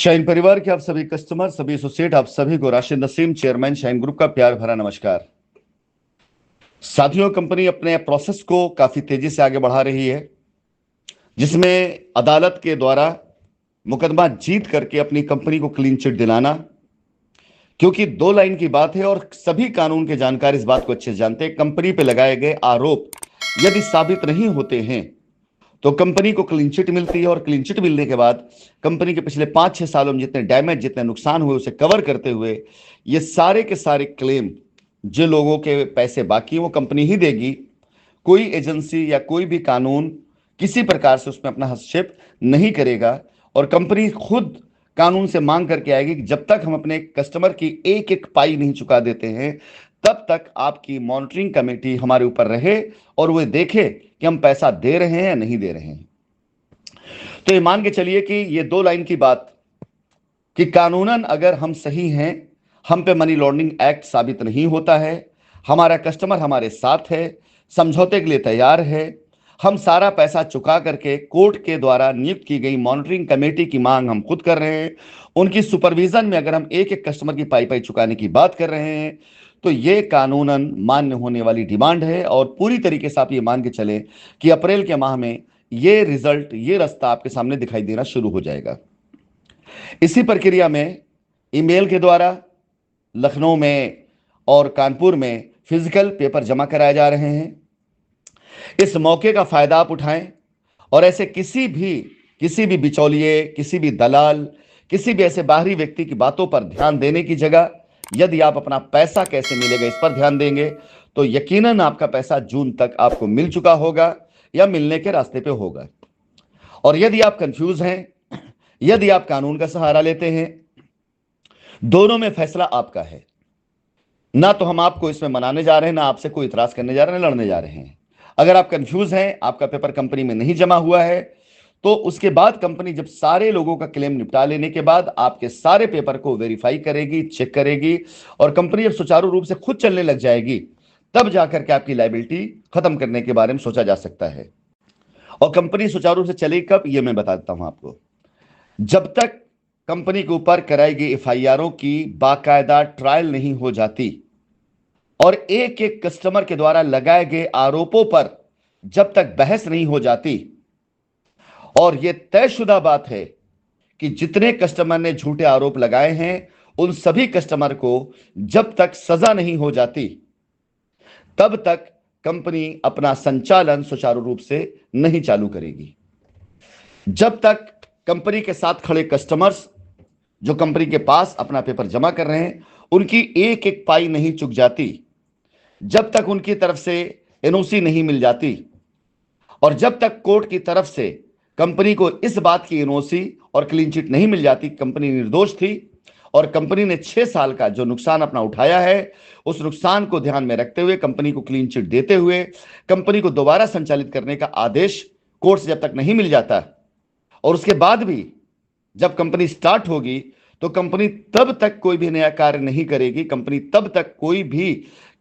Shine परिवार के आप सभी कस्टमर, सभी एसोसिएट, आप सभी को Rashid Naseem, chairman shine group का प्यार भरा नमस्कार। साथियों, कंपनी अपने प्रोसेस को काफी तेजी से आगे बढ़ा रही है, जिसमें अदालत के द्वारा मुकदमा जीत करके अपनी कंपनी को क्लीन चिट दिलाना, क्योंकि दो लाइन की बात है और सभी कानून के जानकार इस बात को अच्छे से जानते हैं। कंपनी पे लगाए गए आरोप यदि साबित नहीं होते हैं तो कंपनी को क्लीन चिट मिलती है, और क्लीन चिट मिलने के बाद कंपनी के पिछले 5-6 सालों में जितने डैमेज, जितने नुकसान हुए, उसे कवर करते हुए ये सारे के सारे क्लेम, जो लोगों के पैसे बाकी हैं, वो कंपनी ही देगी। कोई एजेंसी या कोई भी कानून किसी प्रकार से उसमें अपना हस्तक्षेप नहीं करेगा, और कंपनी खुद कानून से मांग करके आएगी कि जब तक हम अपने कस्टमर की एक एक पाई नहीं चुका देते हैं, तब तक आपकी मॉनिटरिंग कमेटी हमारे ऊपर रहे और वो देखे कि हम पैसा दे रहे हैं या नहीं दे रहे हैं। तो ये मान के चलिए कि ये दो लाइन की बात कि कानूनन अगर हम सही हैं, हम पे मनी लॉन्ड्रिंग एक्ट साबित नहीं होता है, हमारा कस्टमर हमारे साथ है, समझौते के लिए तैयार है, हम सारा पैसा चुका करके कोर्ट के द्वारा नियुक्त की गई मॉनिटरिंग कमेटी की मांग हम खुद कर रहे हैं, उनकी सुपरविजन में अगर हम एक एक कस्टमर की पाई पाई चुकाने की बात कर रहे हैं, तो ये कानूनन मान्य होने वाली डिमांड है। और पूरी तरीके से आप ये मान के चले कि अप्रैल के माह में ये रिजल्ट, ये रास्ता आपके सामने दिखाई देना शुरू हो जाएगा। इसी प्रक्रिया में ईमेल के द्वारा लखनऊ में और कानपुर में फिजिकल पेपर जमा कराए जा रहे हैं। इस मौके का फायदा आप उठाएं और ऐसे किसी भी बिचौलिए, किसी भी दलाल, किसी भी ऐसे बाहरी व्यक्ति की बातों पर ध्यान देने की जगह यदि आप अपना पैसा कैसे मिलेगा इस पर ध्यान देंगे, तो यकीनन आपका पैसा जून तक आपको मिल चुका होगा या मिलने के रास्ते पे होगा। और यदि आप कंफ्यूज हैं, यदि आप कानून का सहारा लेते हैं, दोनों में फैसला आपका है। ना तो हम आपको इसमें मनाने जा रहे हैं, ना आपसे कोई इतराज करने जा रहे हैं, लड़ने जा रहे हैं। अगर आप कंफ्यूज हैं, आपका पेपर कंपनी में नहीं जमा हुआ है, तो उसके बाद कंपनी जब सारे लोगों का क्लेम निपटा लेने के बाद आपके सारे पेपर को वेरीफाई करेगी, चेक करेगी, और कंपनी जब सुचारू रूप से खुद चलने लग जाएगी, तब जाकर के आपकी लायबिलिटी खत्म करने के बारे में सोचा जा सकता है। और कंपनी सुचारू रूप से चलेगी कब, यह मैं बता देता हूं आपको। जब तक कंपनी के ऊपर कराई गई एफआईआरों की बाकायदा ट्रायल नहीं हो जाती और एक एक कस्टमर के द्वारा लगाए गए आरोपों पर जब तक बहस नहीं हो जाती, और यह तयशुदा बात है कि जितने कस्टमर ने झूठे आरोप लगाए हैं उन सभी कस्टमर को जब तक सजा नहीं हो जाती, तब तक कंपनी अपना संचालन सुचारू रूप से नहीं चालू करेगी। जब तक कंपनी के साथ खड़े कस्टमर्स जो कंपनी के पास अपना पेपर जमा कर रहे हैं उनकी एक एक पाई नहीं चुक जाती, जब तक उनकी तरफ से एनओसी नहीं मिल जाती, और जब तक कोर्ट की तरफ से कंपनी को इस बात की एनओसी और क्लीन चिट नहीं मिल जाती, कंपनी निर्दोष थी और कंपनी ने 6 साल का जो नुकसान अपना उठाया है, उस नुकसान को ध्यान में रखते हुए कंपनी को क्लीन चिट देते हुए कंपनी को दोबारा संचालित करने का आदेश कोर्ट से जब तक नहीं मिल जाता, और उसके बाद भी जब कंपनी स्टार्ट होगी, तो कंपनी तब तक कोई भी नया कार्य नहीं करेगी। कंपनी तब तक कोई भी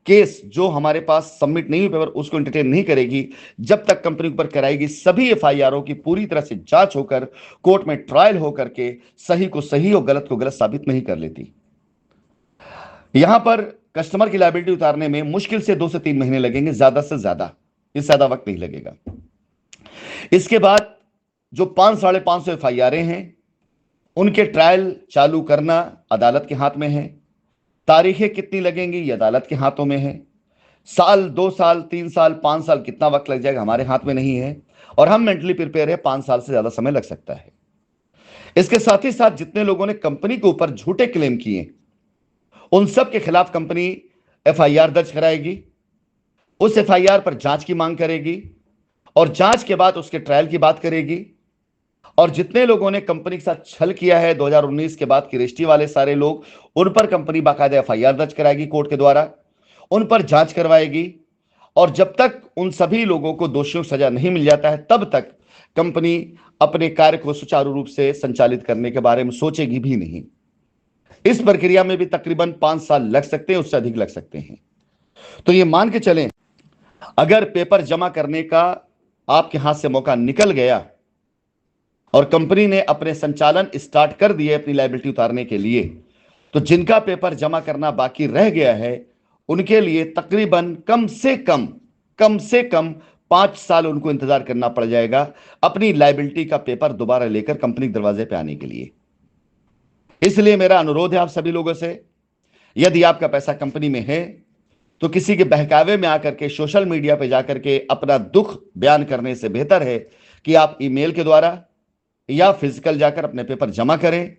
केस जो हमारे पास सबमिट नहीं हुए पेपर उसको एंटरटेन नहीं करेगी, जब तक कंपनी पर कराएगी सभी एफआईआरों की पूरी तरह से जांच होकर कोर्ट में ट्रायल होकर के सही को सही और गलत को गलत साबित नहीं कर लेती। यहां पर कस्टमर की लायबिलिटी उतारने में मुश्किल से 2 से 3 महीने लगेंगे, ज्यादा से ज्यादा, इससे ज्यादा वक्त नहीं लगेगा। इसके बाद जो 500-550 एफआईआर हैं उनके ट्रायल चालू करना अदालत के हाथ में है। तारीखें कितनी लगेंगी ये अदालत के हाथों में है। साल, 2 साल, 3 साल, 5 साल कितना वक्त लग जाएगा हमारे हाथ में नहीं है, और हम मेंटली प्रिपेयर है 5 साल से ज्यादा समय लग सकता है। इसके साथ ही साथ जितने लोगों ने कंपनी के ऊपर झूठे क्लेम किए उन सब के खिलाफ कंपनी एफआईआर दर्ज कराएगी, उस एफआईआर पर जांच की मांग करेगी और जांच के बाद उसके ट्रायल की बात करेगी। और जितने लोगों ने कंपनी के साथ छल किया है 2019 के बाद की रजिस्ट्री वाले सारे लोग, उन पर कंपनी बाकायदा एफआईआर दर्ज कराएगी कोर्ट के द्वारा, उन पर जांच करवाएगी, और जब तक उन सभी लोगों को दोषियों को सजा नहीं मिल जाता है तब तक कंपनी अपने कार्य को सुचारू रूप से संचालित करने के बारे में सोचेगी भी नहीं। इस प्रक्रिया में भी तकरीबन 5 साल लग सकते हैं, उससे अधिक लग सकते हैं। तो ये मान के चलें, अगर पेपर जमा करने का आपके हाथ से मौका निकल गया और कंपनी ने अपने संचालन स्टार्ट कर दिए अपनी लायबिलिटी उतारने के लिए, तो जिनका पेपर जमा करना बाकी रह गया है उनके लिए तकरीबन कम से कम 5 साल उनको इंतजार करना पड़ जाएगा अपनी लायबिलिटी का पेपर दोबारा लेकर कंपनी के दरवाजे पे आने के लिए। इसलिए मेरा अनुरोध है आप सभी लोगों से, यदि आपका पैसा कंपनी में है तो किसी के बहकावे में आकर के सोशल मीडिया पे जाकर के अपना दुख बयान करने से बेहतर है कि आप ईमेल के द्वारा या फिजिकल जाकर अपने पेपर जमा करें,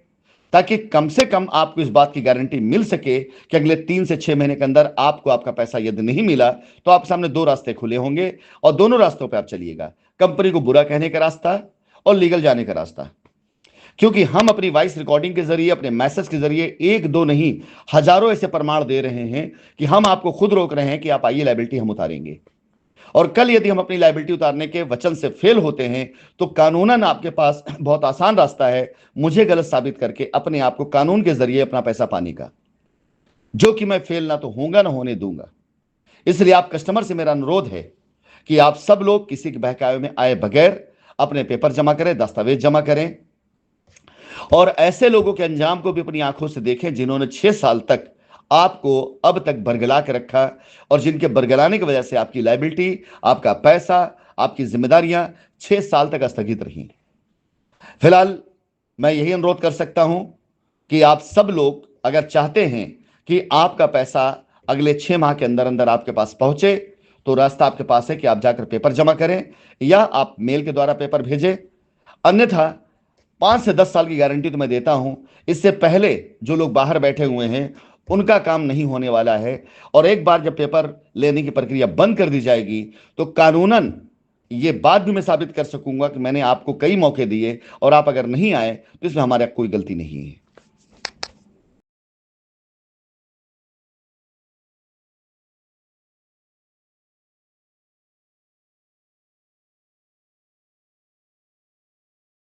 ताकि कम से कम आपको इस बात की गारंटी मिल सके कि अगले 3 से 6 महीने के अंदर आपको आपका पैसा यदि नहीं मिला तो आपके सामने 2 रास्ते खुले होंगे और दोनों रास्तों पे आप चलिएगा, कंपनी को बुरा कहने का रास्ता और लीगल जाने का रास्ता। क्योंकि हम अपनी वॉइस रिकॉर्डिंग के जरिए, अपने मैसेज के जरिए 1-2 नहीं हजारों ऐसे प्रमाण दे रहे हैं कि हम आपको खुद रोक रहे हैं कि आप आइए, लायबिलिटी हम उतारेंगे। और कल यदि हम अपनी लायबिलिटी उतारने के वचन से फेल होते हैं तो कानूनन आपके पास बहुत आसान रास्ता है मुझे गलत साबित करके अपने आप को कानून के जरिए अपना पैसा पाने का, जो कि मैं फेल ना तो होगा ना होने दूंगा। इसलिए आप कस्टमर से मेरा अनुरोध है कि आप सब लोग किसी के बहकावे में आए बगैर अपने पेपर जमा करें, दस्तावेज जमा करें और ऐसे लोगों के अंजाम को भी अपनी आंखों से देखें जिन्होंने 6 साल तक आपको अब तक बरगला के रखा और जिनके बरगलाने की वजह से आपकी लायबिलिटी, आपका पैसा, आपकी जिम्मेदारियां 6 साल तक स्थगित रही। फिलहाल मैं यही अनुरोध कर सकता हूं कि आप सब लोग अगर चाहते हैं कि आपका पैसा अगले 6 माह के अंदर अंदर आपके पास पहुंचे तो रास्ता आपके पास है कि आप जाकर पेपर जमा करें या आप मेल के द्वारा पेपर भेजें। अन्यथा 5 से 10 साल की गारंटी तो मैं देता हूं, इससे पहले जो लोग बाहर बैठे हुए हैं उनका काम नहीं होने वाला है। और एक बार जब पेपर लेने की प्रक्रिया बंद कर दी जाएगी तो कानूनन ये बात भी मैं साबित कर सकूंगा कि मैंने आपको कई मौके दिए और आप अगर नहीं आए तो इसमें हमारी कोई गलती नहीं है।